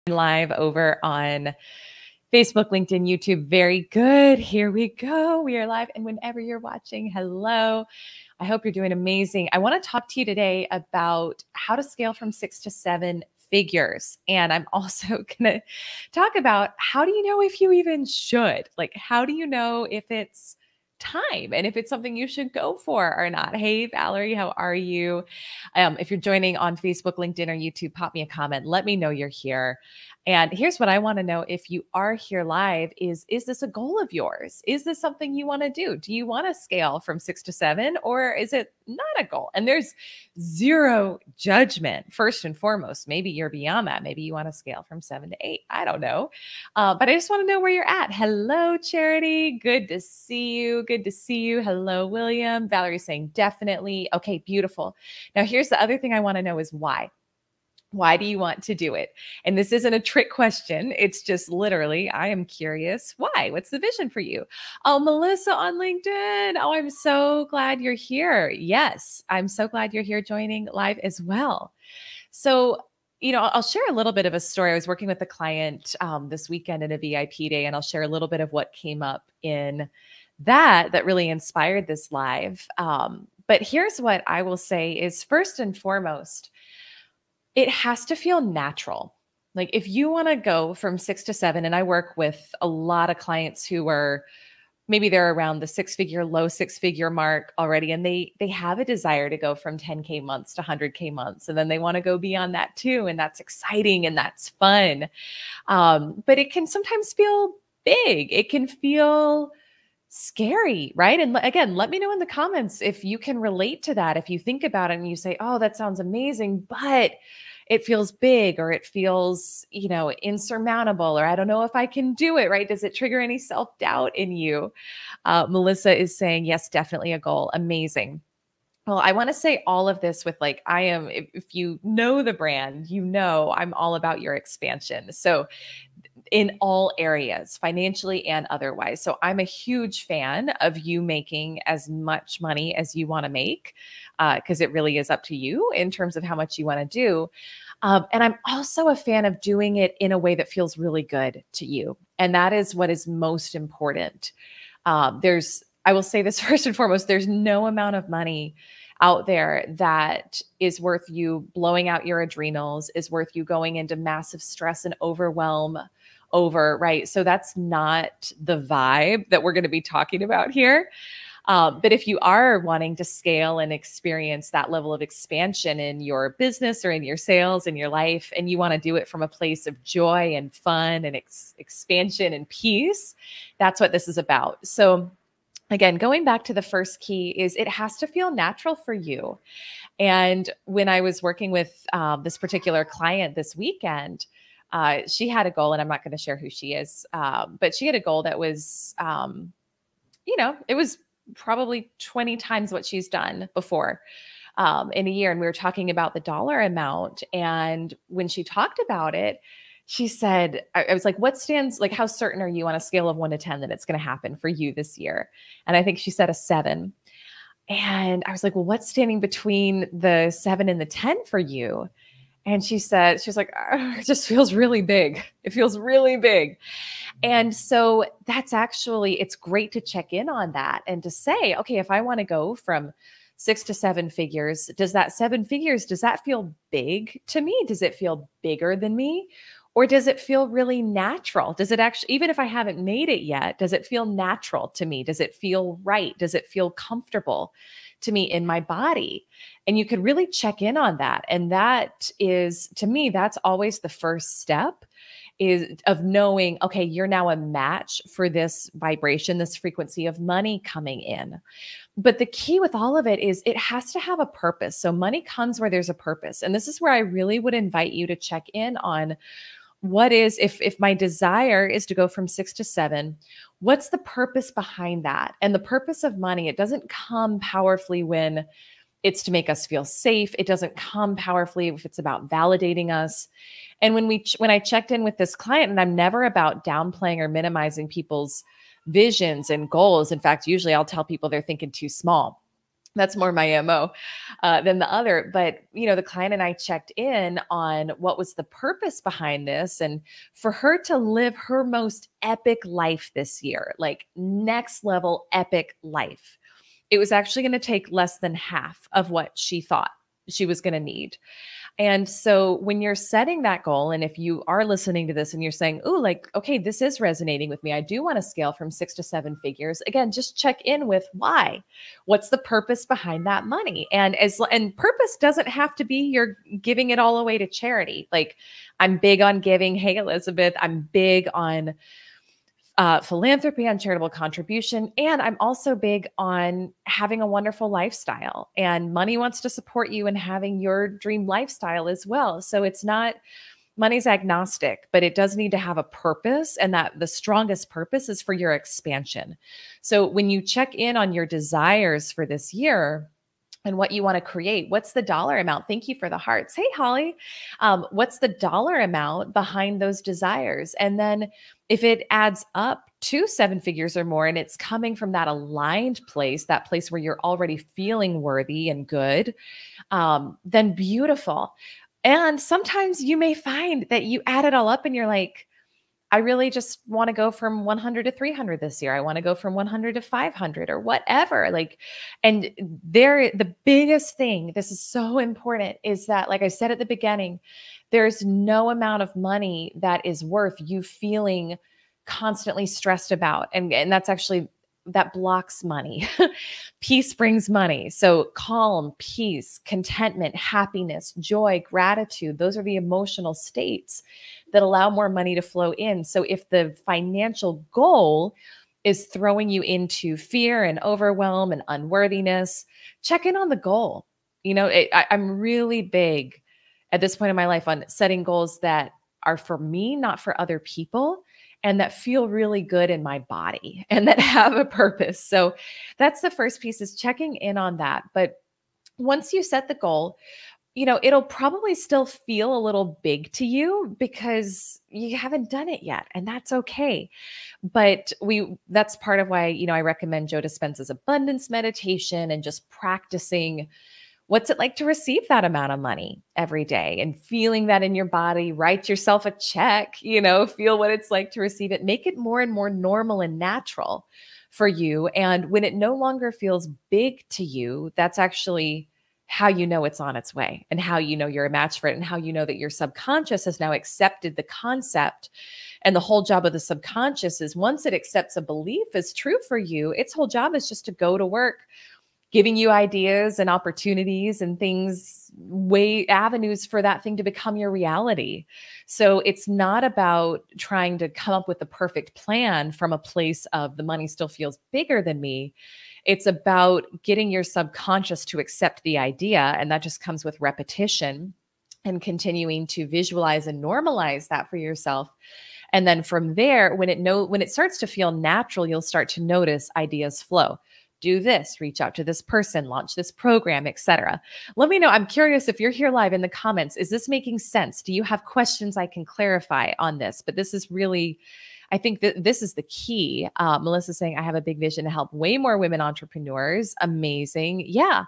Live over on Facebook, LinkedIn, YouTube. Very good. Here we go. We are live. And whenever you're watching, hello. I hope you're doing amazing. I want to talk to you today about how to scale from 6 to 7 figures. And I'm also going to talk about how do you know if you even should? Like, how do you know if it's time and if it's something you should go for or not? Hey, Valerie, how are you? If you're joining on Facebook, LinkedIn, or YouTube, pop me a comment. Let me know you're here. And here's what I want to know if you are here live is this a goal of yours? Is this something you want to do? Do you want to scale from 6 to 7 or is it not a goal? And there's zero judgment. First and foremost, maybe you're beyond that. Maybe you want to scale from 7 to 8. I don't know. But I just want to know where you're at. Hello, Charity. Good to see you. Good to see you. Hello, William. Valerie saying definitely. Okay, beautiful. Now, here's the other thing I want to know is why. Why do you want to do it? And this isn't a trick question. It's just literally, I am curious. Why? What's the vision for you? Oh, Melissa on LinkedIn. Oh, I'm so glad you're here. Yes, I'm so glad you're here joining live as well. So, I'll share a little bit of a story. I was working with a client this weekend in a VIP day, and I'll share a little bit of what came up in that really inspired this live. But here's what I will say is first and foremost, it has to feel natural. Like if you want to go from 6 to 7, and I work with a lot of clients who are maybe they're around the low six figure mark already, and they have a desire to go from 10K months to 100K months, and then they want to go beyond that too, and that's exciting and that's fun. But it can sometimes feel big. It can feel scary, right? And again, let me know in the comments if you can relate to that. If you think about it and you say, oh, that sounds amazing, but it feels big or it feels, insurmountable, or I don't know if I can do it, right? Does it trigger any self-doubt in you? Melissa is saying, yes, definitely a goal. Amazing. Well, I want to say all of this with if you know the brand, I'm all about your expansion. So in all areas, financially and otherwise. So I'm a huge fan of you making as much money as you want to make, because it really is up to you in terms of how much you want to do. And I'm also a fan of doing it in a way that feels really good to you. And that is what is most important. I will say this first and foremost, there's no amount of money out there that is worth you blowing out your adrenals, is worth you going into massive stress and overwhelm over, right? So that's not the vibe that we're going to be talking about here. But if you are wanting to scale and experience that level of expansion in your business or in your sales and your life, and you want to do it from a place of joy and fun and expansion and peace, that's what this is about. So again, going back to the first key is it has to feel natural for you. And when I was working with this particular client this weekend, she had a goal, and I'm not going to share who she is, but she had a goal that was, it was probably 20 times what she's done before in a year. And we were talking about the dollar amount. And when she talked about it, she said, I was like, how certain are you on a scale of 1 to 10 that it's going to happen for you this year? And I think she said a 7. And I was like, well, what's standing between the 7 and the 10 for you? And she was like, it just feels really big. It feels really big. And so it's great to check in on that and to say, okay, if I want to go from 6 to 7 figures, does that 7 figures, does that feel big to me? Does it feel bigger than me? Or does it feel really natural? Does it actually, even if I haven't made it yet, does it feel natural to me? Does it feel right? Does it feel comfortable to me in my body? And you could really check in on that. And that is, to me, that's always the first step is of knowing, okay, you're now a match for this vibration, this frequency of money coming in. But the key with all of it is it has to have a purpose. So money comes where there's a purpose. And this is where I really would invite you to check in on what is, if my desire is to go from 6 to 7, what's the purpose behind that? And the purpose of money, it doesn't come powerfully when it's to make us feel safe. It doesn't come powerfully if it's about validating us. And when I checked in with this client, and I'm never about downplaying or minimizing people's visions and goals. In fact, usually I'll tell people they're thinking too small. That's more my MO than the other. But, the client and I checked in on what was the purpose behind this. And for her to live her most epic life this year, like next level epic life, it was actually going to take less than half of what she thought she was going to need. And so when you're setting that goal, and if you are listening to this and you're saying, oh, like, okay, this is resonating with me. I do want to scale from 6 to 7 figures. Again, just check in with why. What's the purpose behind that money? And purpose doesn't have to be you're giving it all away to charity. Like, I'm big on giving. Hey, Elizabeth, I'm big on philanthropy, on charitable contribution. And I'm also big on having a wonderful lifestyle, and money wants to support you in having your dream lifestyle as well. So it's not, money's agnostic, but it does need to have a purpose, and that the strongest purpose is for your expansion. So when you check in on your desires for this year, and what you want to create, what's the dollar amount? Thank you for the hearts. Hey, Holly. What's the dollar amount behind those desires? And then if it adds up to 7 figures or more, and it's coming from that aligned place, that place where you're already feeling worthy and good, then beautiful. And sometimes you may find that you add it all up and you're like, I really just want to go from 100 to 300 this year. I want to go from 100 to 500 or whatever. And the biggest thing, this is so important, is that, like I said at the beginning, there's no amount of money that is worth you feeling constantly stressed about. And that's actually, that blocks money. Peace brings money. So calm, peace, contentment, happiness, joy, gratitude, those are the emotional states that allow more money to flow in. So if the financial goal is throwing you into fear and overwhelm and unworthiness, check in on the goal. I'm really big at this point in my life on setting goals that are for me, not for other people, and that feel really good in my body and that have a purpose. So that's the first piece, is checking in on that. But once you set the goal, it'll probably still feel a little big to you because you haven't done it yet, and that's okay. But that's part of why, I recommend Joe Dispenza's abundance meditation and just practicing what's it like to receive that amount of money every day and feeling that in your body. Write yourself a check, feel what it's like to receive it. Make it more and more normal and natural for you. And when it no longer feels big to you, that's actually how you know it's on its way, and how you know you're a match for it, and how you know that your subconscious has now accepted the concept. And the whole job of the subconscious is, once it accepts a belief as true for you, its whole job is just to go to work, giving you ideas and opportunities and things, avenues for that thing to become your reality. So it's not about trying to come up with the perfect plan from a place of the money still feels bigger than me. It's about getting your subconscious to accept the idea. And that just comes with repetition and continuing to visualize and normalize that for yourself. And then from there, when it starts to feel natural, you'll start to notice ideas flow. Do this, reach out to this person, launch this program, etc. Let me know. I'm curious if you're here live in the comments. Is this making sense? Do you have questions I can clarify on this? But this is really, I think that this is the key. Melissa's saying, I have a big vision to help way more women entrepreneurs. Amazing. Yeah.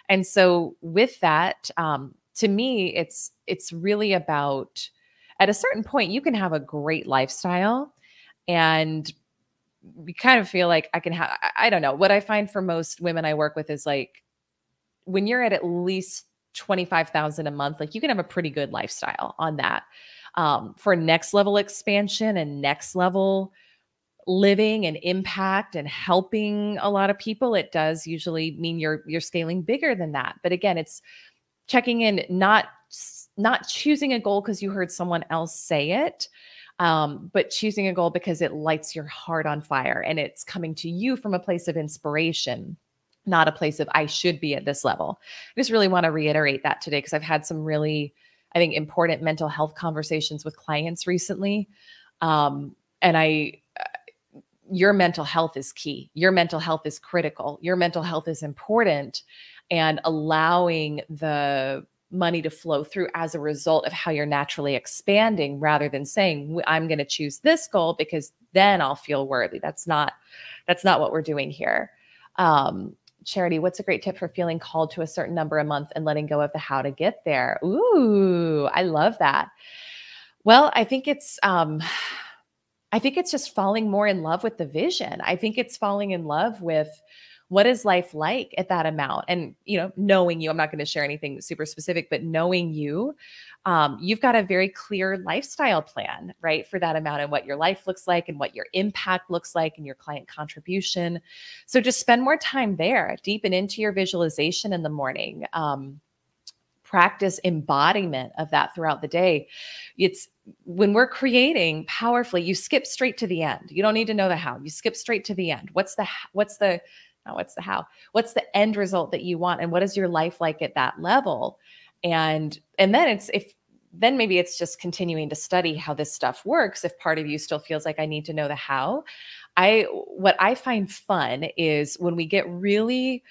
And so with that, to me, it's really about, at a certain point, you can have a great lifestyle and we kind of feel like I can have, I don't know. What I find for most women I work with is like, when you're at least 25,000 a month, like you can have a pretty good lifestyle on that. For next level expansion and next level living and impact and helping a lot of people, it does usually mean you're scaling bigger than that. But again, it's checking in, not choosing a goal because you heard someone else say it, but choosing a goal because it lights your heart on fire and it's coming to you from a place of inspiration, not a place of I should be at this level. I just really want to reiterate that today because I've had some really, I think, important mental health conversations with clients recently. Your mental health is key. Your mental health is critical. Your mental health is important, and allowing the money to flow through as a result of how you're naturally expanding, rather than saying, I'm going to choose this goal because then I'll feel worthy. That's not what we're doing here. Charity, what's a great tip for feeling called to a certain number a month and letting go of the how to get there? Ooh, I love that. Well, I think it's just falling more in love with the vision. I think it's falling in love with what is life like at that amount. And, knowing you, I'm not going to share anything super specific, but knowing you, you've got a very clear lifestyle plan, right? For that amount and what your life looks like and what your impact looks like and your client contribution. So just spend more time there, deepen into your visualization in the morning. Practice embodiment of that throughout the day. It's when we're creating powerfully, you skip straight to the end. You don't need to know the how. You skip straight to the end. What's the how? What's the end result that you want? And what is your life like at that level? And then then maybe it's just continuing to study how this stuff works. If part of you still feels like I need to know the how, what I find fun is when we get really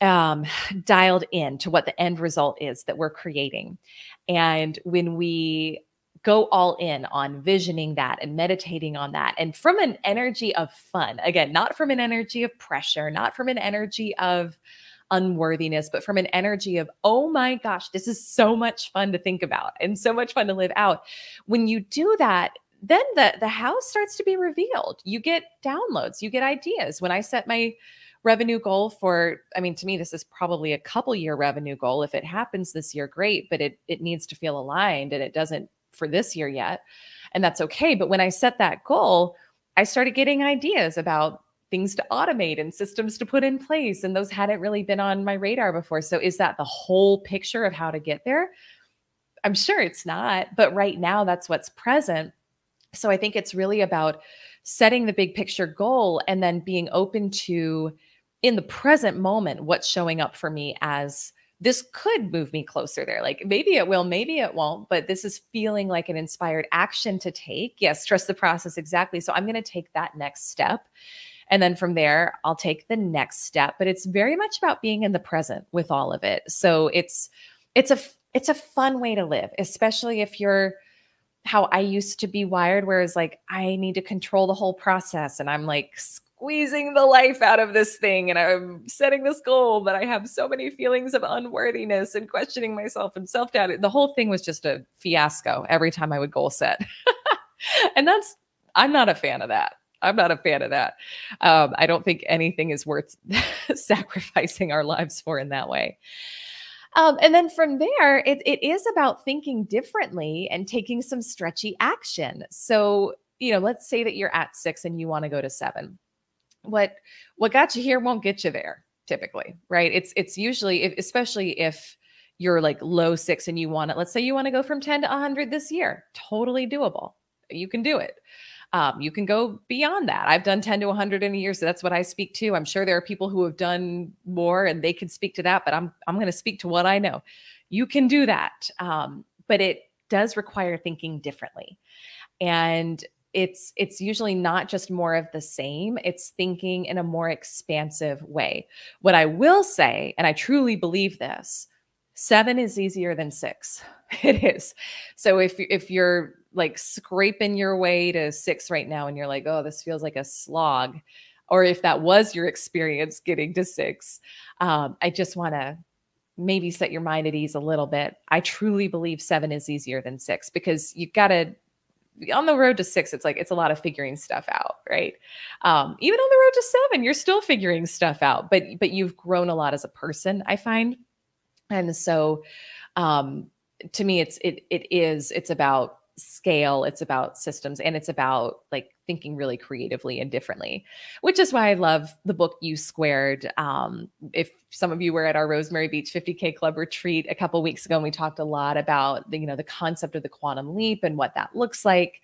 dialed in to what the end result is that we're creating. And when we go all in on visioning that and meditating on that, and from an energy of fun, again, not from an energy of pressure, not from an energy of unworthiness, but from an energy of, oh my gosh, this is so much fun to think about and so much fun to live out. When you do that, then the how starts to be revealed. You get downloads, you get ideas. When I set my revenue goal to me, this is probably a couple year revenue goal. If it happens this year, great, but it needs to feel aligned, and it doesn't for this year yet. And that's okay. But when I set that goal, I started getting ideas about things to automate and systems to put in place. And those hadn't really been on my radar before. So is that the whole picture of how to get there? I'm sure it's not, but right now that's what's present. So I think it's really about setting the big picture goal and then being open to, in the present moment, what's showing up for me as this could move me closer there. Like maybe it will, maybe it won't, but this is feeling like an inspired action to take. Yes, trust the process. Exactly. So I'm going to take that next step. And then from there, I'll take the next step. But it's very much about being in the present with all of it. So it's a fun way to live, especially if you're how I used to be wired, whereas like I need to control the whole process and I'm like squeezing the life out of this thing and I'm setting this goal, but I have so many feelings of unworthiness and questioning myself and self-doubt. The whole thing was just a fiasco every time I would goal set. And I'm not a fan of that. I'm not a fan of that. I don't think anything is worth sacrificing our lives for in that way. And then from there, it is about thinking differently and taking some stretchy action. So, let's say that you're at 6 and you want to go to 7. What got you here won't get you there typically, right? It's usually, especially if you're like low 6 and let's say you want to go from 10 to 100 this year, totally doable. You can do it. You can go beyond that. I've done 10 to 100 in a year. So that's what I speak to. I'm sure there are people who have done more and they can speak to that, but I'm going to speak to what I know. You can do that. But it does require thinking differently. And it's usually not just more of the same. It's thinking in a more expansive way. What I will say, and I truly believe this, 7 is easier than 6. It is. So if you're like scraping your way to 6 right now and you're like, oh, this feels like a slog, or if that was your experience getting to 6, I just want to maybe set your mind at ease a little bit. I truly believe 7 is easier than 6 because you got to, on the road to 6, it's a lot of figuring stuff out, right? Even on the road to 7, you're still figuring stuff out, but you've grown a lot as a person, I find. And so, to me, it's about scale, it's about systems, and it's about like thinking really creatively and differently, which is why I love the book U Squared. If some of you were at our Rosemary Beach 50K Club retreat a couple of weeks ago, and we talked a lot about the concept of the quantum leap and what that looks like.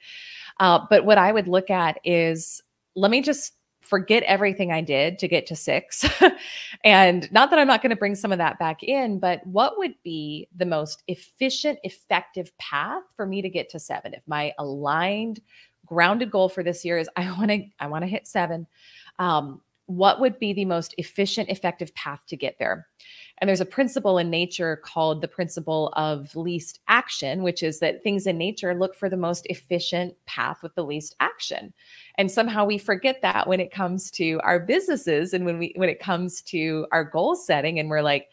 But what I would look at is, let me just forget everything I did to get to 6. And not that I'm not going to bring some of that back in, but what would be the most efficient, effective path for me to get to 7? If my aligned, grounded goal for this year is I want to hit 7, what would be the most efficient, effective path to get there? And there's a principle in nature called the principle of least action, which is that things in nature look for the most efficient path with the least action. And somehow we forget that when it comes to our businesses and when it comes to our goal setting, and we're like,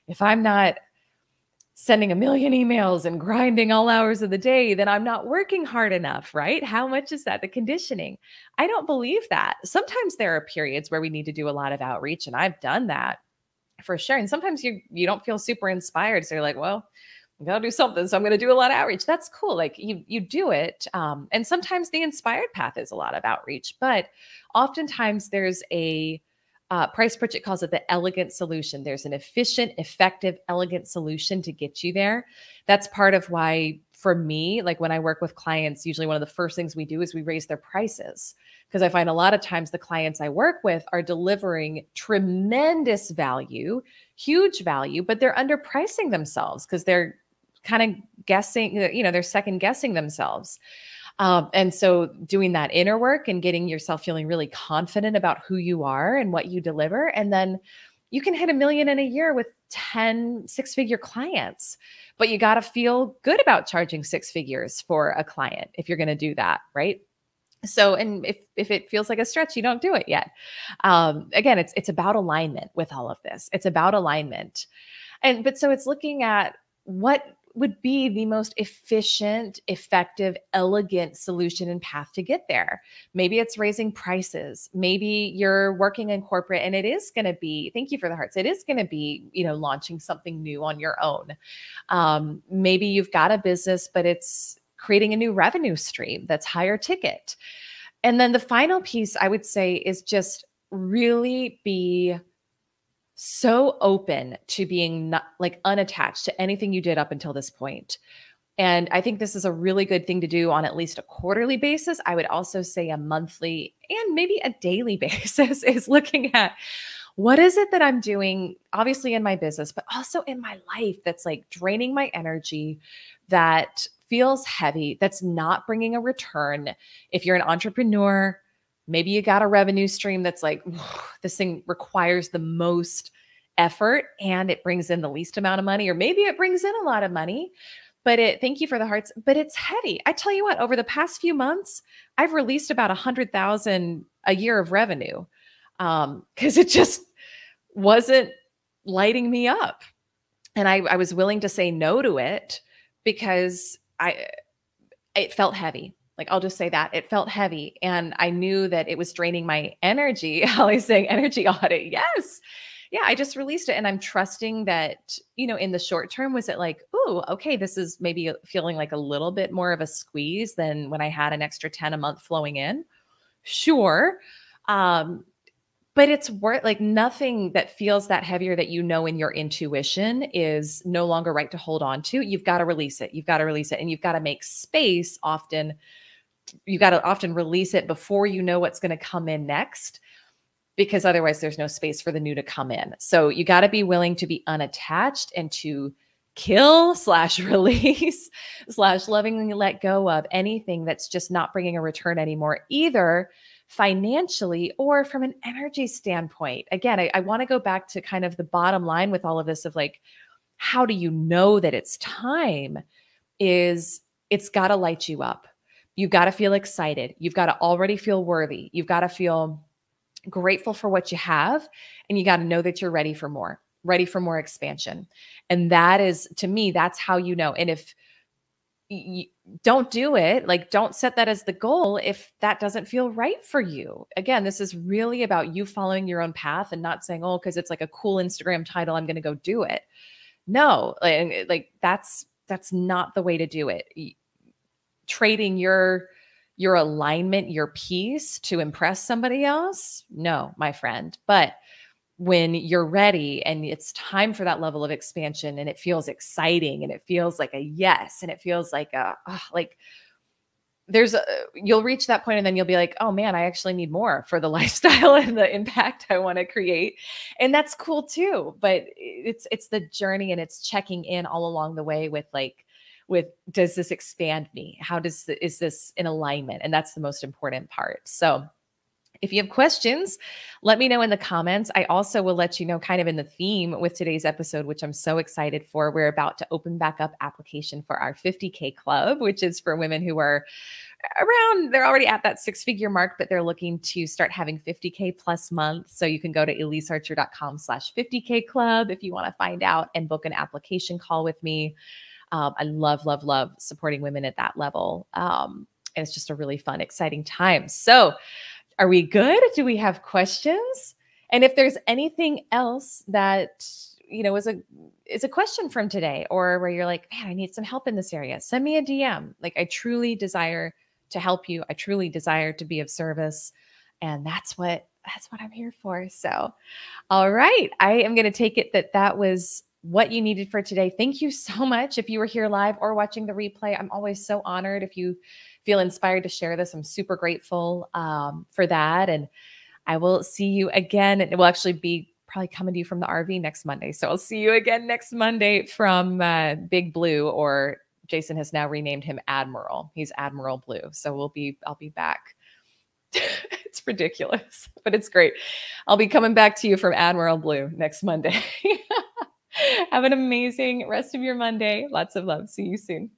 if I'm not sending a million emails and grinding all hours of the day, then I'm not working hard enough, right? How much is that? The conditioning. I don't believe that. Sometimes there are periods where we need to do a lot of outreach, and I've done that for sure. And sometimes you don't feel super inspired. So you're like, well, I gotta do something. So I'm gonna do a lot of outreach. That's cool. Like you do it. And sometimes the inspired path is a lot of outreach, but oftentimes there's a Price Pritchett calls it the elegant solution. There's an efficient, effective, elegant solution to get you there. That's part of why, for me, like when I work with clients, usually one of the first things we do is we raise their prices. Because I find a lot of times the clients I work with are delivering tremendous value, huge value, but they're underpricing themselves because they're kind of guessing, they're second guessing themselves. And so doing that inner work and getting yourself feeling really confident about who you are and what you deliver. And then you can hit $1 million in a year with 10 six-figure clients, but you got to feel good about charging 6 figures for a client if you're going to do that, right? So, and if it feels like a stretch, you don't do it yet. Again, it's about alignment with all of this. It's about alignment. But so it's looking at what would be the most efficient, effective, elegant solution and path to get there. Maybe it's raising prices. Maybe you're working in corporate and it is going to be, thank you for the hearts. It is going to be, launching something new on your own. Maybe you've got a business, but it's creating a new revenue stream that's higher ticket. And then the final piece I would say is just really be so open to being not like unattached to anything you did up until this point. And I think this is a really good thing to do on at least a quarterly basis. I would also say a monthly and maybe a daily basis is looking at what is it that I'm doing, obviously in my business, but also in my life that's like draining my energy, that feels heavy, that's not bringing a return. If you're an entrepreneur, maybe you got a revenue stream that's like, this thing requires the most effort and it brings in the least amount of money, or maybe it brings in a lot of money, but thank you for the hearts, but it's heavy. I tell you what, over the past few months, I've released about 100,000 a year of revenue because it just wasn't lighting me up. And I was willing to say no to it because it felt heavy. Like, I'll just say that it felt heavy. And I knew that it was draining my energy. Holly's saying energy audit. Yes. Yeah. I just released it. And I'm trusting that, in the short term, was it like, oh, okay, this is maybe feeling like a little bit more of a squeeze than when I had an extra 10 a month flowing in. Sure. But it's worth, like, nothing that feels that heavier that in your intuition is no longer right to hold on to. You've got to release it. You've got to release it. And you've got to make space often. You got to often release it before you know what's going to come in next, because otherwise there's no space for the new to come in. So you got to be willing to be unattached and to kill / release / lovingly let go of anything that's just not bringing a return anymore, either financially or from an energy standpoint. Again, I want to go back to kind of the bottom line with all of this of like, how do you know that it's time? It's got to light you up. You've got to feel excited. You've got to already feel worthy. You've got to feel grateful for what you have. And you got to know that you're ready for more expansion. And that is, to me, that's how you know. And if you don't do it, like, don't set that as the goal if that doesn't feel right for you. Again, this is really about you following your own path and not saying, oh, because it's like a cool Instagram title, I'm going to go do it. No, like that's not the way to do it. Trading your alignment, your peace to impress somebody else. No, my friend. But when you're ready and it's time for that level of expansion and it feels exciting and it feels like a yes, and it feels like you'll reach that point and then you'll be like, oh man, I actually need more for the lifestyle and the impact I want to create. And that's cool too. But it's the journey, and it's checking in all along the way with does this expand me? Is this in alignment? And that's the most important part. So If you have questions, let me know in the comments. I also will let you know kind of in the theme with today's episode, which I'm so excited for. We're about to open back up application for our 50K club, which is for women who are around, they're already at that 6-figure mark, but they're looking to start having 50K plus months. So you can go to elisearcher.com/50K club if you want to find out and book an application call with me. I love, love, love supporting women at that level. And it's just a really fun, exciting time. So are we good? Do we have questions? And if there's anything else that, is a question from today, or where you're like, man, I need some help in this area, send me a DM. Like, I truly desire to help you. I truly desire to be of service. And that's what I'm here for. So, all right. I am going to take it that was what you needed for today. Thank you so much. If you were here live or watching the replay, I'm always so honored if you feel inspired to share this. I'm super grateful for that. And I will see you again. It will actually be probably coming to you from the RV next Monday. So I'll see you again next Monday from Big Blue, or Jason has now renamed him Admiral. He's Admiral Blue. So I'll be back. It's ridiculous, but it's great. I'll be coming back to you from Admiral Blue next Monday. Have an amazing rest of your Monday. Lots of love. See you soon.